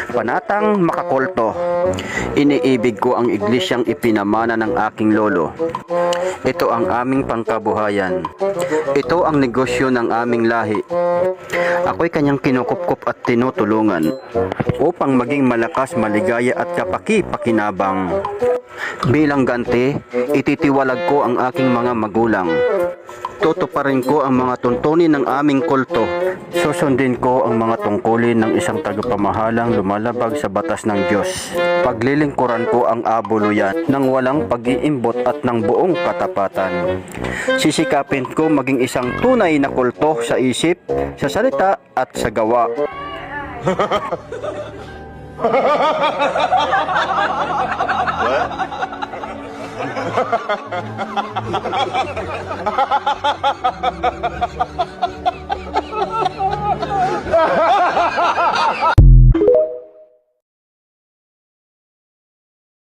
Panatang makakulto. Iniibig ko ang iglesyang ipinamana ng aking lolo. Ito ang aming pangkabuhayan. Ito ang negosyo ng aming lahi. Ako'y kanyang kinukupkup at tinutulungan upang maging malakas, maligaya at kapaki-pakinabang. Bilang ganti, ititiwalag ko ang aking mga magulang. Tutuparin ko ang mga tuntunin ng aming kulto. Susundin ko ang mga tungkulin ng isang tagapamahalang lumalabag sa batas ng Diyos. Paglilingkuran ko ang abuluyan ng walang pag-iimbot at ng buong katapatan. Sisikapin ko maging isang tunay na kulto sa isip, sa salita at sa gawa. What?